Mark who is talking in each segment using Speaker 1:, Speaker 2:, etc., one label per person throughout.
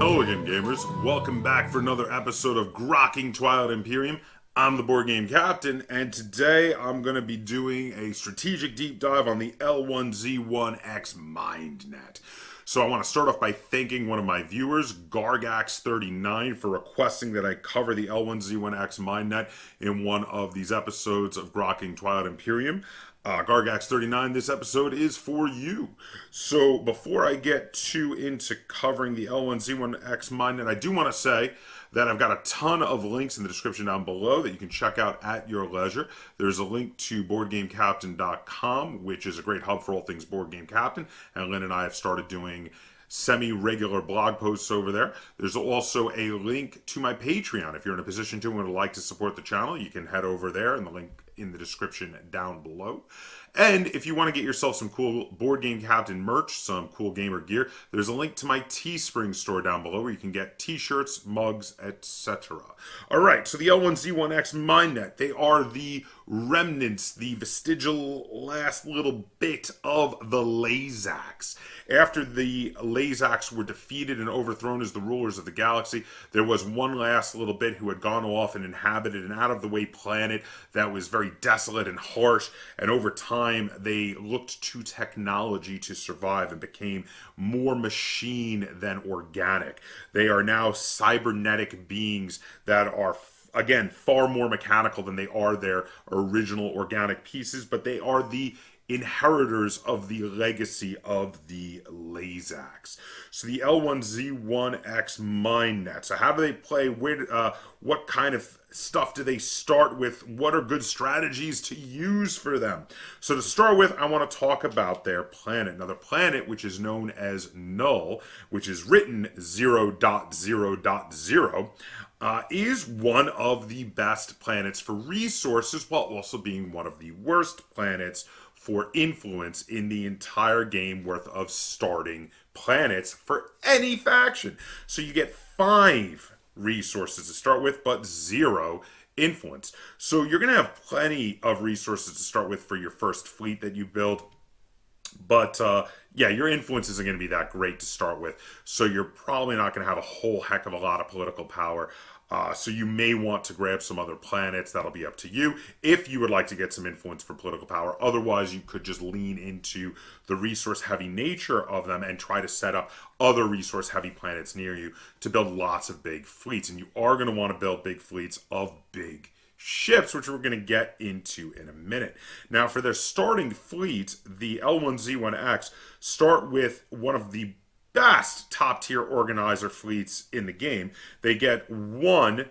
Speaker 1: Hello again, gamers. Welcome back for another episode of Grokking Twilight Imperium. I'm the board game captain, and today I'm going to be doing a strategic deep dive on the L1Z1X Mindnet. So I want to start off by thanking one of my viewers, Gargax39, for requesting that I cover the L1Z1X Mindnet in one of these episodes of Grokking Twilight Imperium. Gargax39, this episode is for you. So before I get too into covering the L1Z1X Mindnet, I do want to say that I've got a ton of links in the description down below that you can check out at your leisure. There's a link to BoardGameCaptain.com, which is a great hub for all things Board Game Captain, and Lynn and I have started doing semi-regular blog posts over there. There's also a link to my Patreon. If you're in a position to and would like to support the channel, you can head over there, and the link in the description down below. And if you want to get yourself some cool Board Game Captain merch, some cool gamer gear, there's a link to my Teespring store down below where you can get t-shirts, mugs, etc. Alright, so the L1Z1X Mindnet, they are the remnants, the vestigial last little bit of the Lazax. After the Lazax were defeated and overthrown as the rulers of the galaxy, there was one last little bit who had gone off and inhabited an out-of-the-way planet that was very desolate and harsh, and over time they looked to technology to survive and became more machine than organic. They are now cybernetic beings that are again far more mechanical than they are their original organic pieces, but they are the inheritors of the legacy of the Lazax. So the L1Z1X Mindnet. So how do they play? What kind of stuff do they start with? What are good strategies to use for them? So to start with, I want to talk about their planet. Now, the planet, which is known as Null, which is written 0.0.0, is one of the best planets for resources, while also being one of the worst planets for influence in the entire game worth of starting planets for any faction. So you get 5 resources to start with, but 0 influence. So you're going to have plenty of resources to start with for your first fleet that you build. But yeah, your influence isn't going to be that great to start with. So you're probably not going to have a whole heck of a lot of political power. So you may want to grab some other planets. That'll be up to you if you would like to get some influence for political power. Otherwise, you could just lean into the resource-heavy nature of them and try to set up other resource-heavy planets near you to build lots of big fleets. And you are going to want to build big fleets of big ships, which we're going to get into in a minute. Now, for their starting fleet, the L1Z1X start with one of the best top tier organizer fleets in the game. They get 1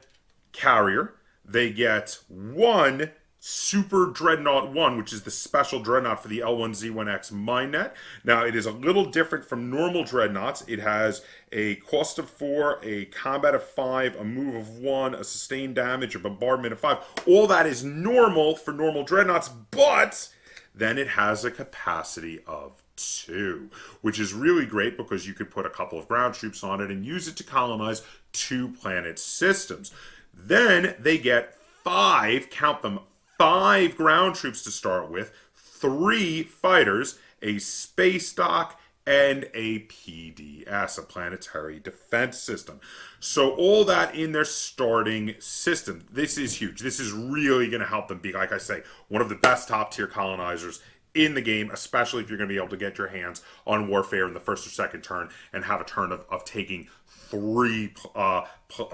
Speaker 1: carrier, they get 1 Super Dreadnought 1, which is the special dreadnought for the L1Z1X Mindnet. Now, it is a little different from normal dreadnoughts. It has a cost of 4, a combat of 5, a move of 1, a sustained damage, a bombardment of 5. All that is normal for normal dreadnoughts, but then it has a capacity of 2, which is really great because you could put a couple of ground troops on it and use it to colonize 2 planet systems. Then they get 5, count them, 5 ground troops to start with, 3 fighters, a space dock, and a PDS, a planetary defense system. So all that in their starting system. This is huge. This is really going to help them be, like I say, one of the best top tier colonizers in the game, especially if you're going to be able to get your hands on warfare in the first or second turn and have a turn of taking 3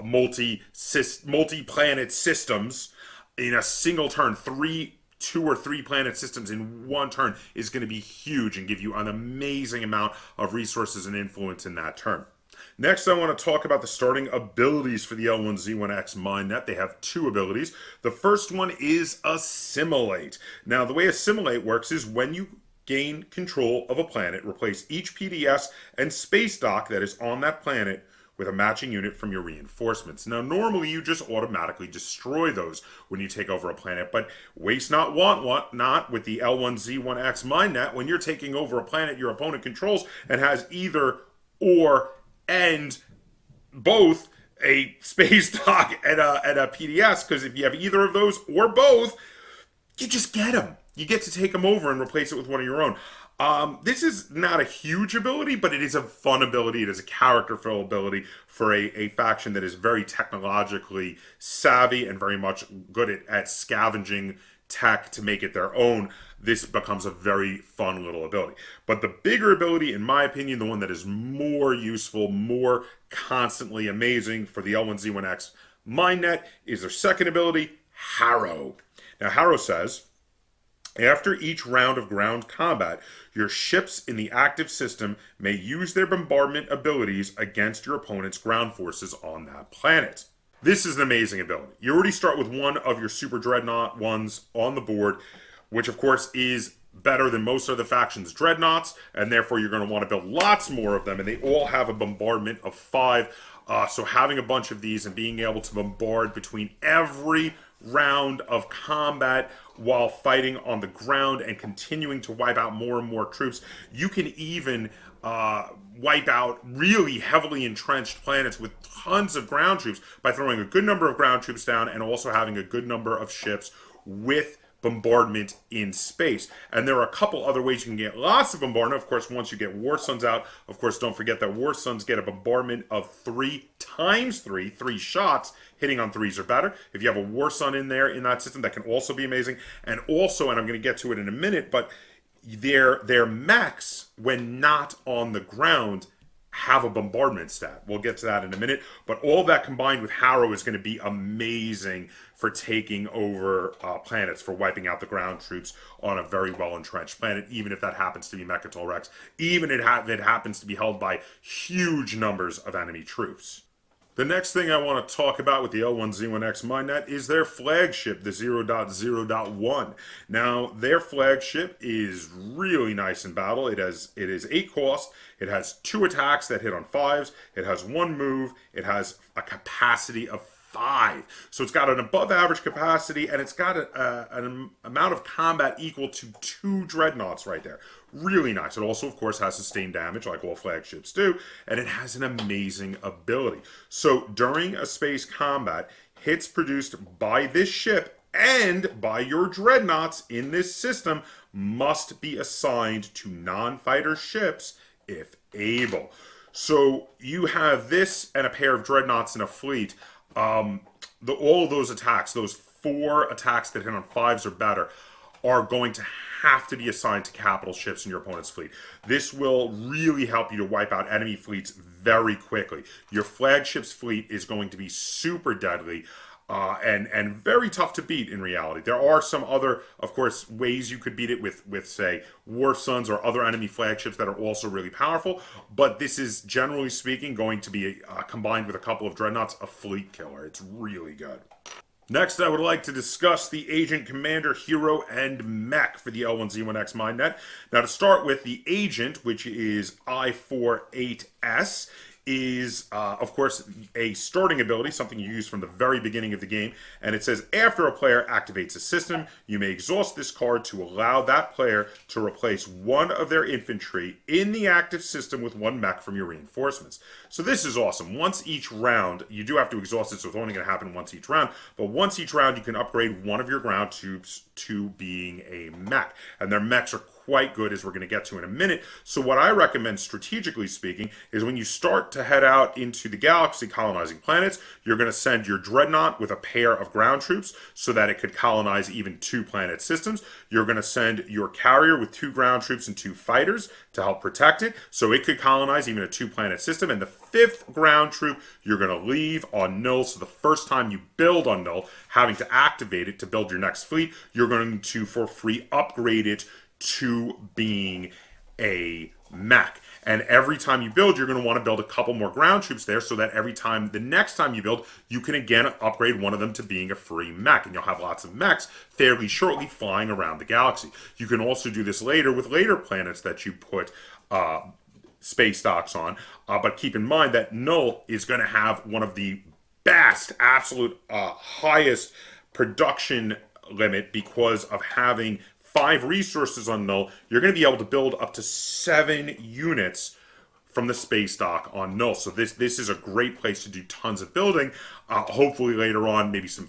Speaker 1: multi-planet systems in a single turn. 2 or 3 planet systems in one turn is going to be huge and give you an amazing amount of resources and influence in that turn. Next, I want to talk about the starting abilities for the L1Z1X Mindnet. They have 2 abilities. The first one is Assimilate. Now, the way Assimilate works is when you gain control of a planet, replace each PDS and space dock that is on that planet with a matching unit from your reinforcements. Now, normally you just automatically destroy those when you take over a planet, but waste not, want not with the L1Z1X Mindnet. When you're taking over a planet your opponent controls and has either or and both a space dock and a PDS, because if you have either of those or both, you just get them. You get to take them over and replace it with one of your own. This is not a huge ability, but it is a fun ability. It is a character fill ability for a faction that is very technologically savvy and very much good at scavenging tech to make it their own. This becomes a very fun little ability. But the bigger ability, in my opinion, the one that is more useful, more constantly amazing for the L1Z1X Mindnet, is their second ability, Harrow. Now, Harrow says, after each round of ground combat, your ships in the active system may use their bombardment abilities against your opponent's ground forces on that planet. This is an amazing ability. You already start with one of your super dreadnought ones on the board, which of course is better than most other factions' dreadnoughts, and therefore you're going to want to build lots more of them, and they all have a bombardment of 5. So having a bunch of these and being able to bombard between every round of combat while fighting on the ground and continuing to wipe out more and more troops. You can even wipe out really heavily entrenched planets with tons of ground troops by throwing a good number of ground troops down and also having a good number of ships with bombardment in space. And there are a couple other ways you can get lots of bombardment. Of course, once you get War Suns out, of course, don't forget that War Suns get a bombardment of 3 times 3 shots, hitting on 3s or better. If you have a War Sun in there in that system, that can also be amazing. And also, and I'm going to get to it in a minute, but their mechs, when not on the ground, have a bombardment stat. We'll get to that in a minute. But all that combined with Harrow is going to be amazing for taking over planets, for wiping out the ground troops on a very well-entrenched planet, even if that happens to be Mechatol Rex, even if it happens to be held by huge numbers of enemy troops. The next thing I want to talk about with the L1Z1X Mindnet is their flagship, the 0.0.1. Now, their flagship is really nice in battle. It is 8 cost. It has 2 attacks that hit on 5s. It has 1 move. It has a capacity of 5. So it's got an above average capacity, and it's got an amount of combat equal to 2 dreadnoughts right there. Really nice. It also, of course, has sustained damage like all flagships do, and it has an amazing ability. So during a space combat, hits produced by this ship and by your dreadnoughts in this system must be assigned to non-fighter ships if able. So you have this and a pair of dreadnoughts in a fleet. All of those attacks, those 4 attacks that hit on 5s or better, are going to have to be assigned to capital ships in your opponent's fleet. This will really help you to wipe out enemy fleets very quickly. Your flagship's fleet is going to be super deadly and very tough to beat in reality. There are some other, of course, ways you could beat it with say, War Suns or other enemy flagships that are also really powerful, but this is, generally speaking, going to be combined with a couple of dreadnoughts, a fleet killer. It's really good. Next, I would like to discuss the Agent, Commander, Hero, and Mech for the L1Z1X Mindnet. Now, to start with, the Agent, which is I48S, is, of course, a starting ability, something you use from the very beginning of the game. And it says, after a player activates a system, you may exhaust this card to allow that player to replace one of their infantry in the active system with 1 mech from your reinforcements. So this is awesome. Once each round, you do have to exhaust it, so it's only going to happen once each round. But once each round, you can upgrade one of your ground troops to being a mech. And their mechs are quite good, as we're going to get to in a minute. So what I recommend, strategically speaking, is when you start to head out into the galaxy colonizing planets, you're going to send your dreadnought with a pair of ground troops so that it could colonize even 2 planet systems. You're going to send your carrier with 2 ground troops and 2 fighters to help protect it, so it could colonize even a 2 planet system. And the 5th ground troop you're going to leave on null. So the first time you build on null, having to activate it to build your next fleet, you're going to for free upgrade it to being a mech. And every time you build, you're going to want to build a couple more ground troops there, so that every time, the next time you build, you can again upgrade one of them to being a free mech, and you'll have lots of mechs fairly shortly flying around the galaxy. You can also do this later with later planets that you put space docks on, but keep in mind that null is going to have one of the best, absolute highest production limit because of having 5 resources on null. You're going to be able to build up to 7 units from the space dock on Null. So this is a great place to do tons of building. Hopefully later on, maybe some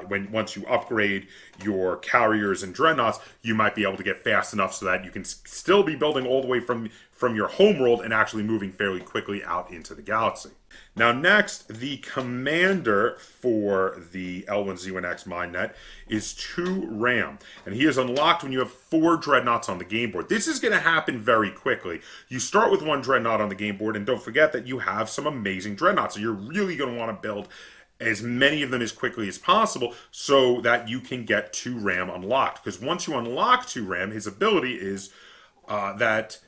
Speaker 1: once you upgrade your carriers and dreadnoughts, you might be able to get fast enough so that you can still be building all the way from your home world and actually moving fairly quickly out into the galaxy. Now next, the commander for the L1Z1X Mindnet is 2 RAM, and he is unlocked when you have 4 dreadnoughts on the game board. This is going to happen very quickly. You start with 1 dreadnought on the game board, and don't forget that you have some amazing dreadnoughts, so you're really going to want to build as many of them as quickly as possible so that you can get 2 RAM unlocked. Because once you unlock 2 RAM, his ability is that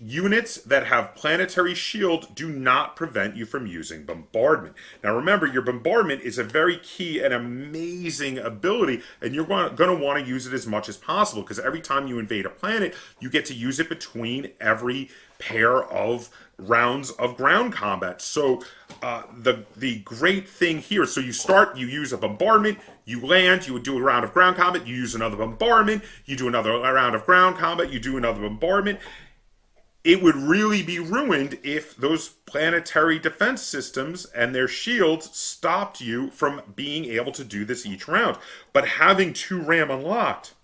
Speaker 1: units that have planetary shield do not prevent you from using bombardment. Now remember, your bombardment is a very key and amazing ability, and you're going to want to use it as much as possible, because every time you invade a planet, you get to use it between every pair of rounds of ground combat. So the great thing here, so you start, you use a bombardment, you land, you would do a round of ground combat, you use another bombardment, you do another round of ground combat, you do another bombardment. It would really be ruined if those planetary defense systems and their shields stopped you from being able to do this each round. But having 2 RAM unlocked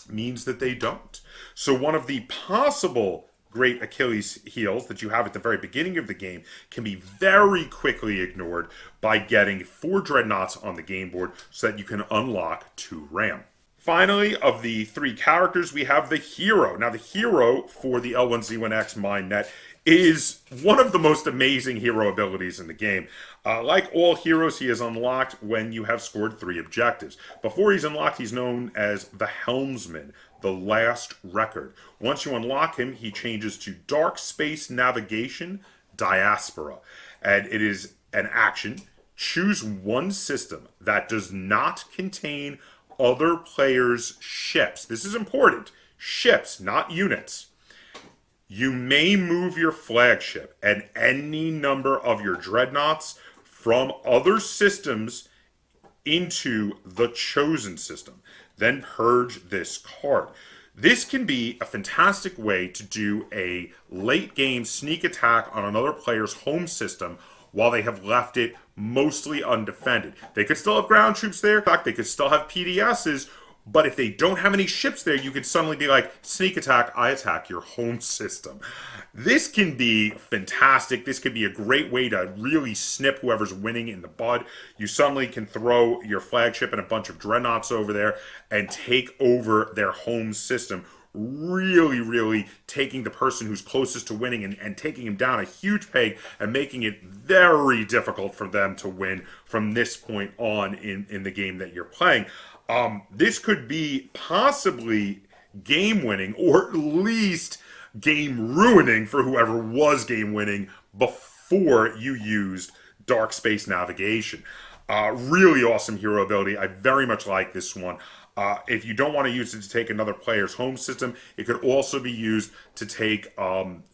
Speaker 1: means that they don't. So one of the possible great Achilles heels that you have at the very beginning of the game can be very quickly ignored by getting 4 dreadnoughts on the game board so that you can unlock 2 RAM. Finally, of the 3 characters, we have the hero. Now, the hero for the L1Z1X Mindnet is one of the most amazing hero abilities in the game. Like all heroes, he is unlocked when you have scored 3 objectives. Before he's unlocked, he's known as the Helmsman, the last record. Once you unlock him, he changes to Dark Space Navigation Diaspora. And it is an action. Choose one system that does not contain other players' ships. This is important. Ships, not units. You may move your flagship and any number of your dreadnoughts from other systems into the chosen system. Then purge this card. This can be a fantastic way to do a late game sneak attack on another player's home system while they have left it mostly undefended. They could still have ground troops there. In fact, they could still have PDSs. But if they don't have any ships there, you could suddenly be like, sneak attack, I attack your home system. This can be fantastic. This could be a great way to really snip whoever's winning in the bud. You suddenly can throw your flagship and a bunch of dreadnoughts over there and take over their home system. Really taking the person who's closest to winning and taking him down a huge peg and making it very difficult for them to win from this point on in the game that you're playing. This could be possibly game winning, or at least game ruining for whoever was game winning before you used Dark Space Navigation. Really awesome hero ability. I very much like this one. If you don't want to use it to take another player's home system, it could also be used to take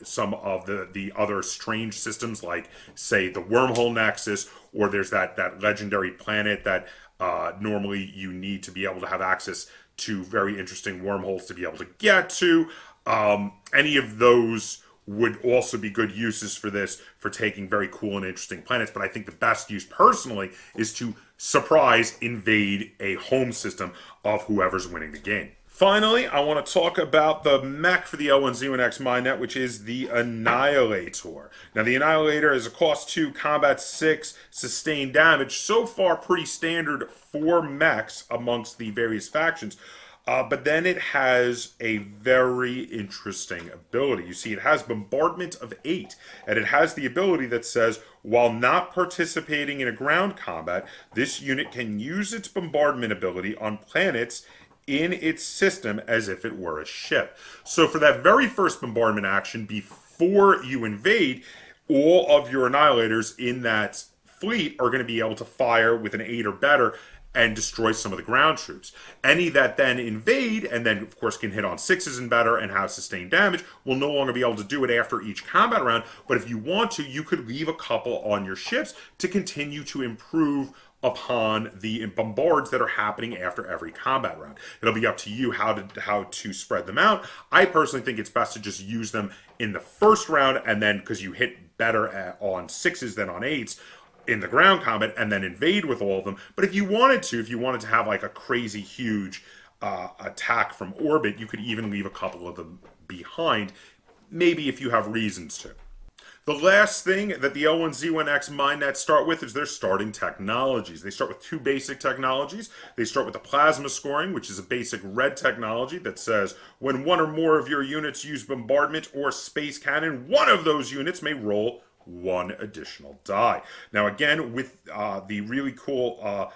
Speaker 1: some of the other strange systems, like, say, the Wormhole Nexus, or there's that legendary planet that normally you need to be able to have access to very interesting wormholes to be able to get to. Any of those would also be good uses for this, for taking very cool and interesting planets. But I think the best use personally is to surprise invade a home system of whoever's winning the game. Finally, I want to talk about the mech for the L1Z1X Mindnet, which is the Annihilator. Now, the Annihilator is a cost 2, combat 6, sustained damage. So far, pretty standard for mechs amongst the various factions. But then it has a very interesting ability. You see, it has Bombardment of 8, and it has the ability that says, while not participating in a ground combat, this unit can use its bombardment ability on planets in its system as if it were a ship. So for that very first bombardment action, before you invade, all of your Annihilators in that fleet are going to be able to fire with an 8 or better and destroy some of the ground troops. Any that then invade, and then of course can hit on 6s and better and have sustained damage, will no longer be able to do it after each combat round. But if you want to, you could leave a couple on your ships to continue to improve upon the bombards that are happening after every combat round. It'll be up to you how to spread them out. I personally think it's best to just use them in the first round, and then because you hit better on 6s than on 8s in the ground combat, and then invade with all of them. But if you wanted to have like a crazy huge attack from orbit, you could even leave a couple of them behind, maybe if you have reasons to. The last thing that the L1Z1X Mindnet start with is their starting technologies. They start with 2 basic technologies. They start with the plasma scoring, which is a basic red technology that says when one or more of your units use bombardment or space cannon, one of those units may roll 1 additional die. Now again, with the really cool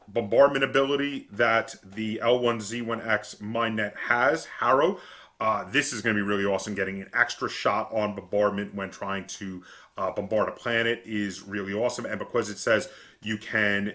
Speaker 1: bombardment ability that the L1Z1X Mindnet has, Harrow, this is going to be really awesome. Getting an extra shot on bombardment when trying to bombard a planet is really awesome. And because it says you can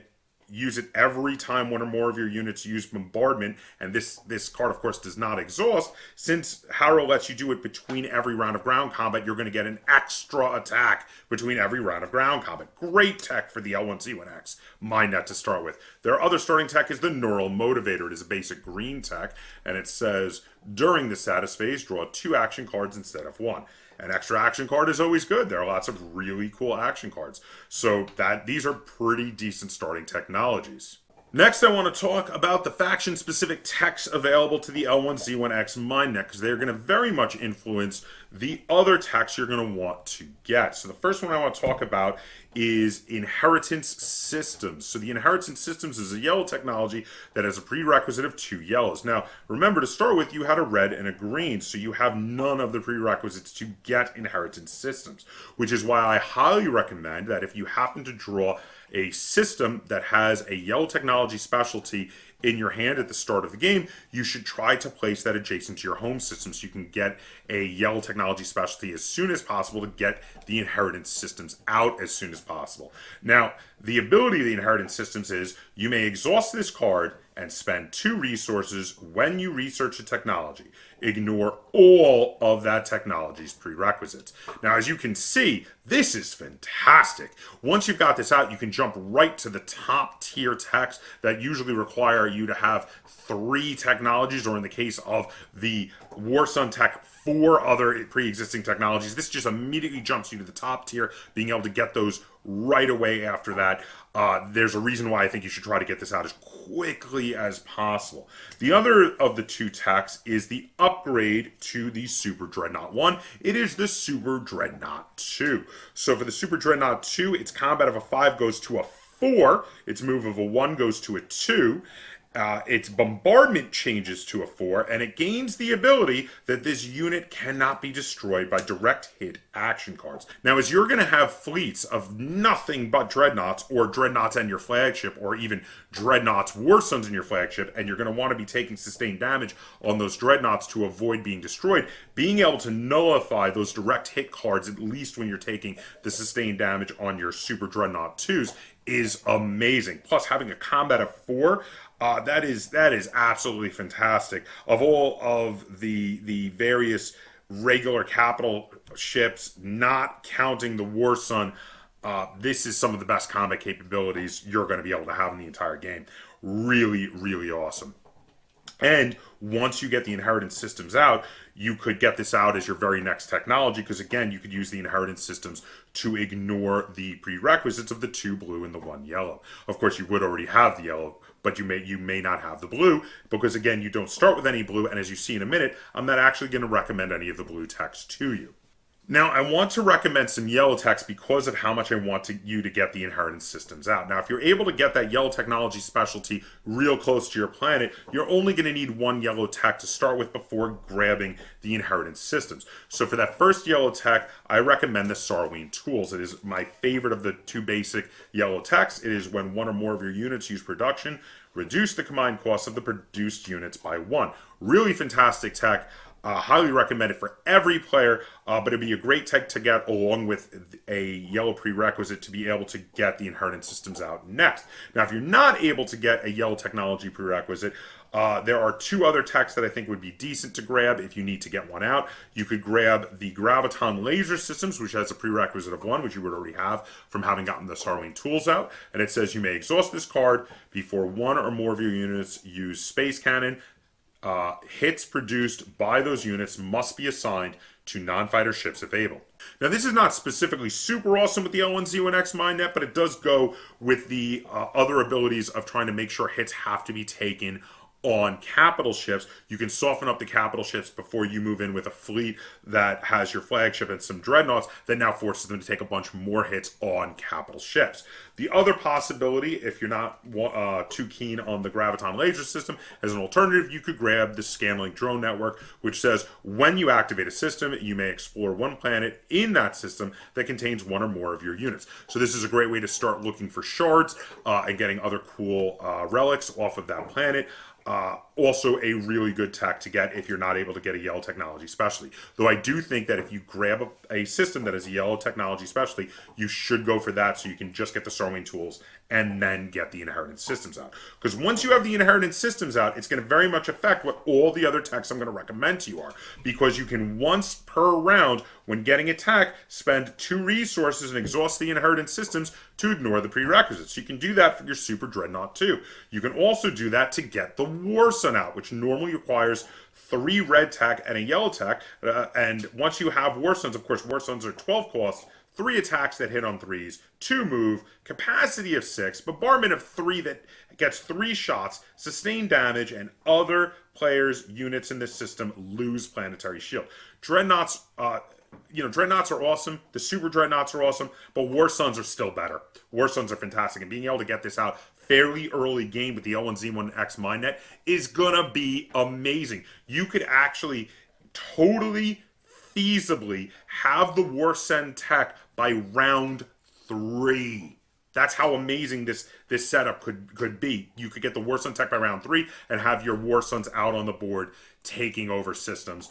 Speaker 1: use it every time one or more of your units use bombardment, and this card, of course, does not exhaust, since Harrow lets you do it between every round of ground combat, you're going to get an extra attack between every round of ground combat. Great tech for the L1Z1X Mindnet to start with. Their other starting tech is the Neural Motivator. It is a basic green tech, and it says, during the status phase, draw 2 action cards instead of 1. An extra action card is always good. There are lots of really cool action cards. So these are pretty decent starting technologies. Next, I want to talk about the faction-specific techs available to the L1Z1X Mindnet, because they're going to very much influence the other techs you're going to want to get. So the first one I want to talk about is Inheritance Systems. So the Inheritance Systems is a yellow technology that has a prerequisite of 2 yellows. Now, remember, to start with, you had a red and a green, so you have none of the prerequisites to get Inheritance Systems, which is why I highly recommend that if you happen to draw a system that has a yellow technology specialty in your hand at the start of the game, you should try to place that adjacent to your home system so you can get a yellow technology specialty as soon as possible to get the Inheritance Systems out as soon as possible. Now, the ability of the Inheritance Systems is you may exhaust this card and spend 2 resources when you research a technology. Ignore all of that technology's prerequisites. Now, as you can see, this is fantastic. Once you've got this out, you can jump right to the top tier techs that usually require you to have 3 technologies, or in the case of the War Sun tech, 4 other pre-existing technologies. This just immediately jumps you to the top tier, being able to get those right away after that. There's a reason why I think you should try to get this out as quickly as possible. The other of the 2 techs is the upgrade to the Super Dreadnought 1. It is the Super Dreadnought 2. So for the Super Dreadnought 2, its combat of a 5 goes to a 4. Its move of a 1 goes to a 2. Its bombardment changes to a 4, and it gains the ability that this unit cannot be destroyed by direct hit action cards. Now, as you're going to have fleets of nothing but dreadnoughts, or dreadnoughts and your flagship, or even dreadnoughts, War Suns in your flagship, and you're going to want to be taking sustained damage on those dreadnoughts to avoid being destroyed, being able to nullify those direct hit cards, at least when you're taking the sustained damage on your Super Dreadnought 2s, is amazing. Plus, having a combat of 4, that is absolutely fantastic. Of all of the various regular capital ships, not counting the War Sun, this is some of the best combat capabilities you're going to be able to have in the entire game. Really, really awesome. And once you get the Inheritance Systems out, you could get this out as your very next technology, because again, you could use the Inheritance Systems to ignore the prerequisites of the 2 blue and the 1 yellow. Of course, you would already have the yellow, but you may not have the blue, because again, you don't start with any blue, and as you see in a minute, I'm not actually going to recommend any of the blue techs to you. Now, I want to recommend some yellow techs because of how much I want you to get the Inheritance Systems out. Now, if you're able to get that yellow technology specialty real close to your planet, you're only going to need 1 yellow tech to start with before grabbing the Inheritance Systems. So for that first yellow tech, I recommend the Sarween Tools. It is my favorite of the 2 basic yellow techs. It is when 1 or more of your units use production, reduce the combined cost of the produced units by 1. Really fantastic tech. Highly recommend it for every player, but it'd be a great tech to get along with a yellow prerequisite to be able to get the Inheritance Systems out next. Now, if you're not able to get a yellow technology prerequisite, There are two other techs that I think would be decent to grab if you need to get one out. You could grab the Graviton Laser Systems, which has a prerequisite of 1, which you would already have from having gotten the Sarwing tools out. And it says you may exhaust this card before one or more of your units use Space Cannon. Hits produced by those units must be assigned to non-fighter ships if able. Now, this is not specifically super awesome with the L1Z1X Mindnet, but it does go with the other abilities of trying to make sure hits have to be taken on capital ships. You can soften up the capital ships before you move in with a fleet that has your flagship and some dreadnoughts that now forces them to take a bunch more hits on capital ships. The other possibility, if you're not too keen on the Graviton Laser System, as an alternative, you could grab the Scanlink Drone Network, which says when you activate a system, you may explore one planet in that system that contains one or more of your units. So this is a great way to start looking for shards and getting other cool relics off of that planet. Also a really good tech to get if you're not able to get a yellow technology specialty. Though I do think that if you grab a system that is a yellow technology specialty, you should go for that so you can just get the Sarwing tools and then get the inheritance systems out. Because once you have the inheritance systems out, it's going to very much affect what all the other techs I'm going to recommend to you are. Because you can once per round, when getting a tech, spend 2 resources and exhaust the inheritance systems to ignore the prerequisites. You can do that for your Super Dreadnought too. You can also do that to get the War Sun out, which normally requires 3 red tech and a yellow tech. And once you have War Suns, of course, War Suns are 12 cost, 3 attacks that hit on 3s, 2 move, capacity of 6, bombardment of 3 that gets 3 shots, sustained damage, and other players' units in this system lose planetary shield. Dreadnoughts, Dreadnoughts are awesome. The Super Dreadnoughts are awesome, but War Suns are still better. War Suns are fantastic, and being able to get this out fairly early game with the L1Z1X Mindnet is gonna be amazing. You could actually totally feasibly have the War Sun tech by round 3. That's how amazing this setup could be. You could get the War Sun tech by round 3 and have your War Suns out on the board taking over systems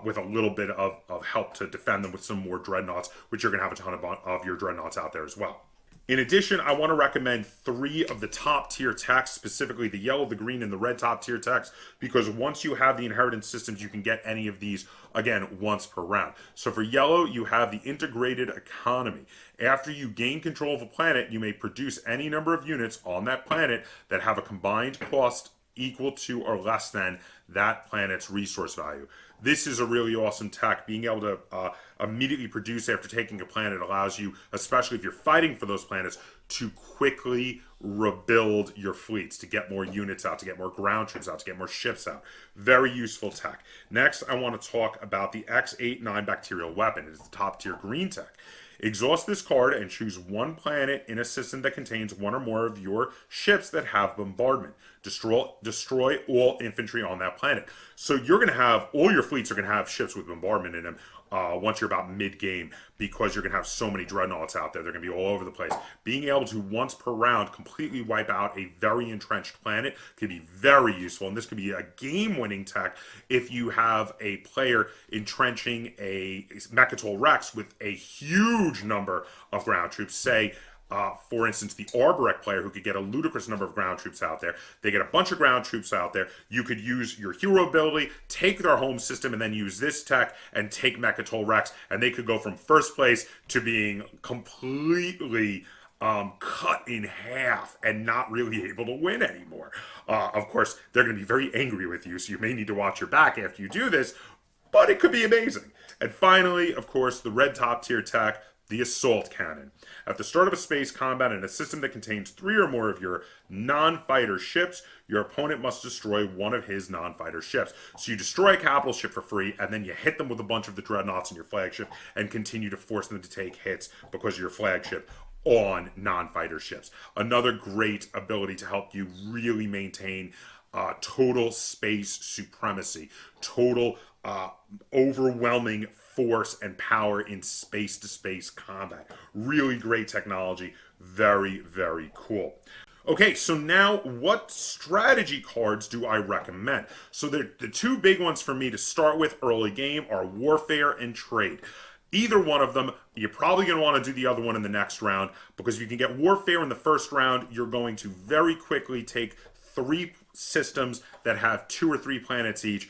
Speaker 1: with a little bit of help to defend them with some more dreadnoughts, which you're going to have a ton of your dreadnoughts out there as well. In addition, I want to recommend 3 of the top tier techs, specifically the yellow, the green, and the red top tier techs, because once you have the inheritance systems, you can get any of these, again, once per round. So for yellow, you have the integrated economy. After you gain control of a planet, you may produce any number of units on that planet that have a combined cost equal to or less than that planet's resource value. This is a really awesome tech. Being able to immediately produce after taking a planet allows you, especially if you're fighting for those planets, to quickly rebuild your fleets, to get more units out, to get more ground troops out, to get more ships out. Very useful tech. Next, I want to talk about the X89 bacterial weapon. It is the top tier green tech. Exhaust this card and choose one planet in a system that contains one or more of your ships that have bombardment. Destroy all infantry on that planet. So you're going to have, all your fleets are going to have ships with bombardment in them once you're about mid-game, because you're going to have so many dreadnoughts out there. They're going to be all over the place. Being able to, once per round, completely wipe out a very entrenched planet could be very useful. And this could be a game-winning tech if you have a player entrenching a Mechatol Rex with a huge number of ground troops, say, for instance, the Arborek player who could get a ludicrous number of ground troops out there. They get a bunch of ground troops out there. You could use your hero ability, take their home system, and then use this tech and take Mechatol Rex, and they could go from first place to being completely cut in half and not really able to win anymore. Of course, they're going to be very angry with you, so you may need to watch your back after you do this, but it could be amazing. And finally, of course, the red top tier tech, the assault cannon. At the start of a space combat in a system that contains 3 or more of your non-fighter ships, your opponent must destroy one of his non-fighter ships. So you destroy a capital ship for free, and then you hit them with a bunch of the dreadnoughts in your flagship and continue to force them to take hits because of your flagship on non-fighter ships. Another great ability to help you really maintain total space supremacy, total overwhelming force and power in space-to-space combat. Really great technology. Very, very cool. Okay, so now what strategy cards do I recommend? So the 2 big ones for me to start with early game are Warfare and Trade. Either one of them, you're probably going to want to do the other one in the next round, because if you can get Warfare in the first round, you're going to very quickly take 3 systems that have 2 or 3 planets each,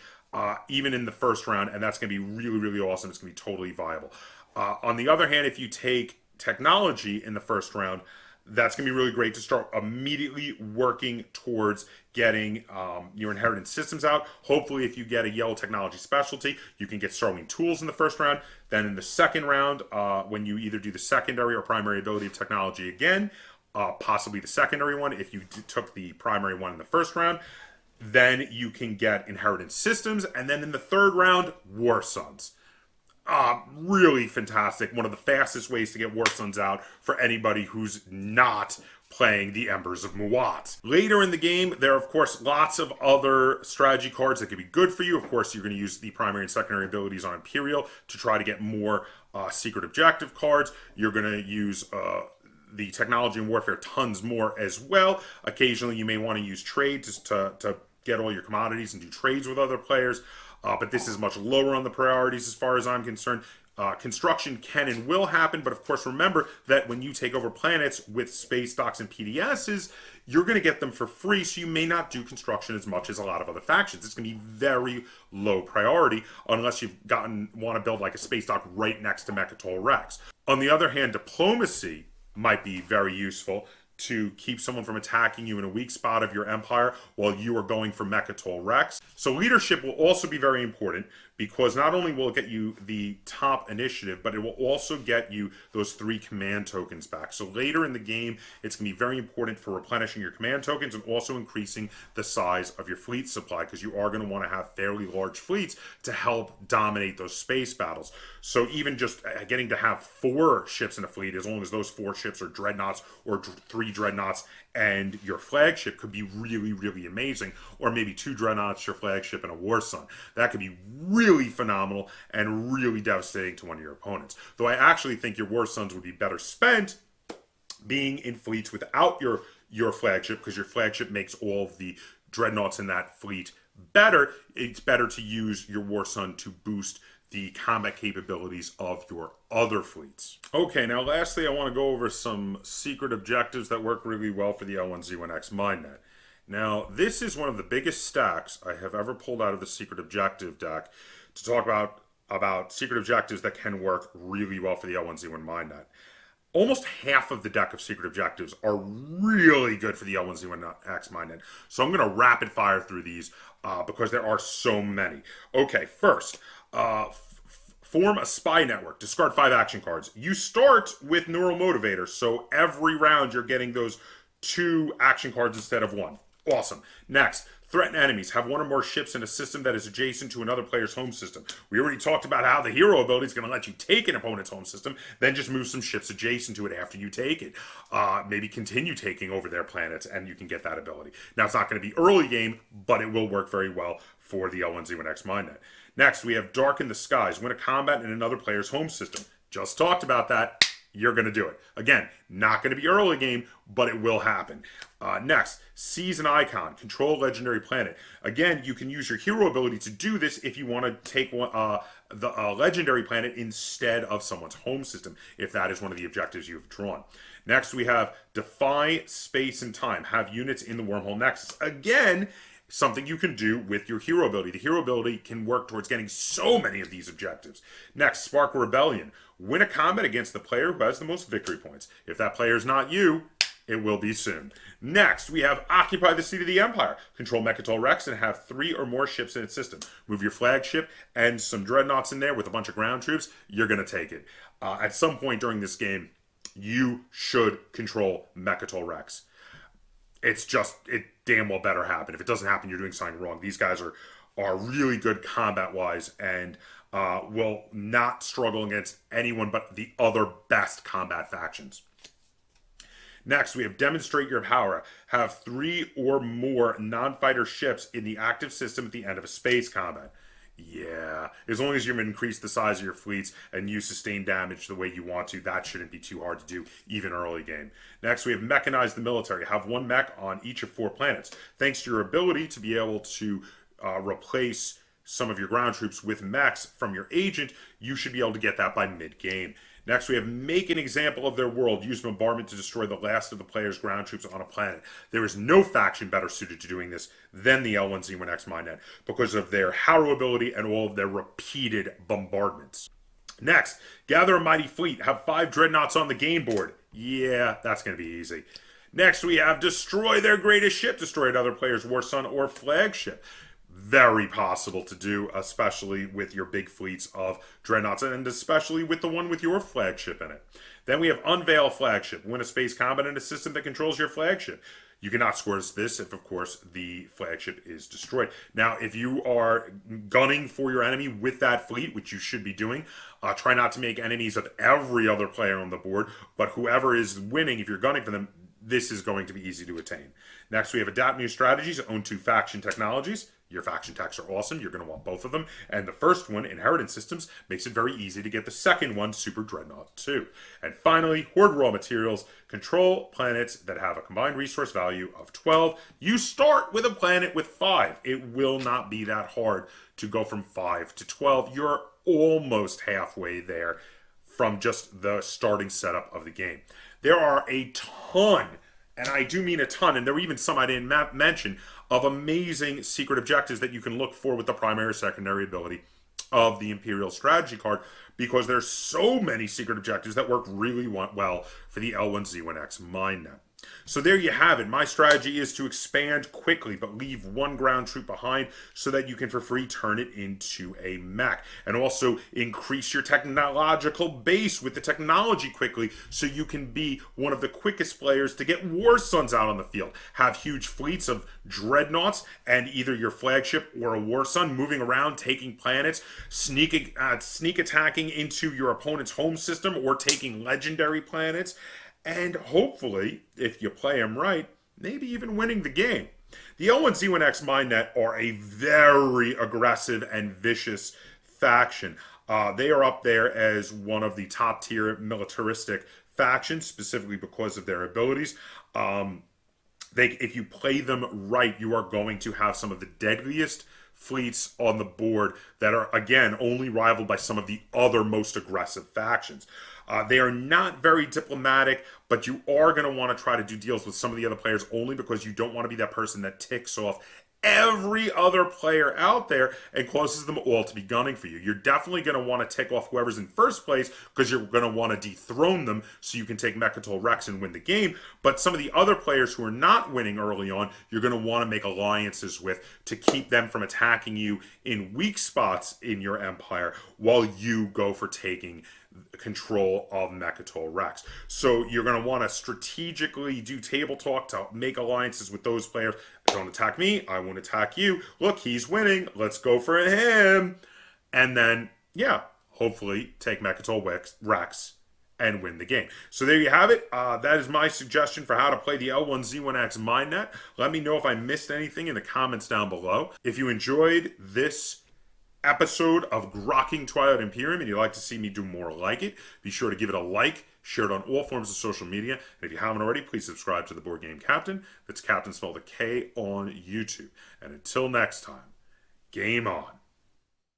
Speaker 1: even in the first round, and that's going to be really, really awesome. It's going to be totally viable. On the other hand, if you take technology in the first round, that's going to be really great to start immediately working towards getting your inheritance systems out. Hopefully, if you get a yellow technology specialty, you can get starting tools in the first round. Then in the second round, when you either do the secondary or primary ability of technology again, possibly the secondary one if you took the primary one in the first round, then you can get inheritance systems. And then in the third round, War Sons. Really fantastic. One of the fastest ways to get War Sons out for anybody who's not playing the Embers of Muat. Later in the game, there are, of course, lots of other strategy cards that could be good for you. Of course, you're going to use the primary and secondary abilities on Imperial to try to get more secret objective cards. You're going to use the technology and warfare tons more as well. Occasionally, you may want to use trades to get all your commodities and do trades with other players. But this is much lower on the priorities as far as I'm concerned. Construction can and will happen, but of course remember that when you take over planets with space docks and PDSs, you're going to get them for free, so you may not do construction as much as a lot of other factions. It's going to be very low priority unless you've want to build like a space dock right next to Mechatol Rex. On the other hand, diplomacy might be very useful to keep someone from attacking you in a weak spot of your empire while you are going for Mechatol Rex. So leadership will also be very important because not only will it get you the top initiative, but it will also get you those 3 command tokens back. So later in the game, it's going to be very important for replenishing your command tokens and also increasing the size of your fleet supply because you are going to want to have fairly large fleets to help dominate those space battles. So even just getting to have 4 ships in a fleet, as long as those 4 ships are dreadnoughts or 3 dreadnoughts and your flagship, could be really, really amazing. Or maybe 2 dreadnoughts, your flagship, and a War Sun. That could be really phenomenal and really devastating to one of your opponents. Though I actually think your War Suns would be better spent being in fleets without your flagship, because your flagship makes all of the dreadnoughts in that fleet better. It's better to use your War Sun to boost the combat capabilities of your other fleets. Okay, now lastly, I want to go over some secret objectives that work really well for the L1Z1X Mindnet. Now, this is one of the biggest stacks I have ever pulled out of the secret objective deck to talk about secret objectives that can work really well for the L1Z1 Mindnet. Almost half of the deck of secret objectives are really good for the L1Z1X Mindnet. So I'm going to rapid fire through these because there are so many. Okay, first, form a spy network. Discard 5 action cards. You start with Neural Motivator, so every round you're getting those 2 action cards instead of 1. Awesome. Next, threaten enemies. Have 1 or more ships in a system that is adjacent to another player's home system. We already talked about how the hero ability is going to let you take an opponent's home system, then just move some ships adjacent to it after you take it. Maybe continue taking over their planets, and you can get that ability. Now, it's not going to be early game, but it will work very well for the L1Z1X Mindnet. Next, we have Darken the Skies. Win a combat in another player's home system. Just talked about that. You're going to do it. Again, not going to be early game, but it will happen. Next, Seize an Icon. Control a legendary planet. Again, you can use your hero ability to do this if you want to take the legendary planet instead of someone's home system, if that is one of the objectives you've drawn. Next, we have Defy Space and Time. Have units in the Wormhole Nexus. Again, something you can do with your hero ability. The hero ability can work towards getting so many of these objectives. Next, Spark Rebellion. Win a combat against the player who has the most victory points. If that player is not you, it will be soon. Next, we have Occupy the Seat of the Empire. Control Mechatol Rex and have 3 or more ships in its system. Move your flagship and some dreadnoughts in there with a bunch of ground troops. You're going to take it. At some point during this game, you should control Mechatol Rex. It damn well better happen. If it doesn't happen, you're doing something wrong. These guys are really good combat-wise and will not struggle against anyone but the other best combat factions. Next, we have Demonstrate Your Power. Have 3 or more non-fighter ships in the active system at the end of a space combat. Yeah, as long as you increase the size of your fleets and you sustain damage the way you want to, that shouldn't be too hard to do, even early game. Next, we have Mechanize the Military. Have 1 mech on each of 4 planets. Thanks to your ability to be able to replace some of your ground troops with mechs from your agent, you should be able to get that by mid-game. Next, we have make an example of their world. Use bombardment to destroy the last of the player's ground troops on a planet. There is no faction better suited to doing this than the L1Z1X Mindnet because of their Harrow ability and all of their repeated bombardments. Next, gather a mighty fleet. Have 5 dreadnoughts on the game board. Yeah, that's going to be easy. Next, we have destroy their greatest ship. Destroy another player's war sun or flagship. Very possible to do, especially with your big fleets of dreadnoughts, and especially with the one with your flagship in it. Then we have unveil flagship. Win a space combat in a system that controls your flagship. You cannot score this if, of course, the flagship is destroyed. Now, if you are gunning for your enemy with that fleet, which you should be doing, try not to make enemies of every other player on the board, but whoever is winning, if you're gunning for them, this is going to be easy to attain. Next, we have adapt new strategies, own 2 faction technologies. Your faction techs are awesome. You're going to want both of them. And the first one, Inheritance Systems, makes it very easy to get the second one, Super Dreadnought 2. And finally, Hoard Raw Materials. Control planets that have a combined resource value of 12. You start with a planet with 5. It will not be that hard to go from 5 to 12. You're almost halfway there from just the starting setup of the game. There are a ton, and I do mean a ton, and there were even some I didn't mention, of amazing secret objectives that you can look for with the primary or secondary ability of the Imperial Strategy card, because there's so many secret objectives that work really well for the L1Z1X Mindnet. So there you have it. My strategy is to expand quickly, but leave 1 ground troop behind so that you can, for free, turn it into a mech. And also increase your technological base with the technology quickly so you can be one of the quickest players to get war suns out on the field. Have huge fleets of dreadnoughts and either your flagship or a war sun moving around, taking planets, sneak attacking into your opponent's home system or taking legendary planets. And hopefully, if you play them right, maybe even winning the game. The L1Z1X Mindnet are a very aggressive and vicious faction. They are up there as one of the top tier militaristic factions, specifically because of their abilities. If you play them right, you are going to have some of the deadliest fleets on the board that are, again, only rivaled by some of the other most aggressive factions. They are not very diplomatic, but you are going to want to try to do deals with some of the other players only because you don't want to be that person that ticks off every other player out there and causes them all to be gunning for you. You're definitely going to want to tick off whoever's in first place because you're going to want to dethrone them so you can take Mechatol Rex and win the game. But some of the other players who are not winning early on, you're going to want to make alliances with to keep them from attacking you in weak spots in your empire while you go for taking control of Mechatol Rex. So you're going to want to strategically do table talk to make alliances with those players. Don't attack me, I won't attack you. Look, he's winning, let's go for him. And then, yeah, hopefully take Mechatol Rex and win the game. So there you have it. That is my suggestion for how to play the L1Z1X Mindnet. Let me know if I missed anything in the comments down below. If you enjoyed this episode of Grokking Twilight Imperium and you'd like to see me do more like it, be sure to give it a like, share it on all forms of social media, and if you haven't already, please subscribe to the Board Game Captain. That's Captain spelled a K on YouTube. And until next time, game on.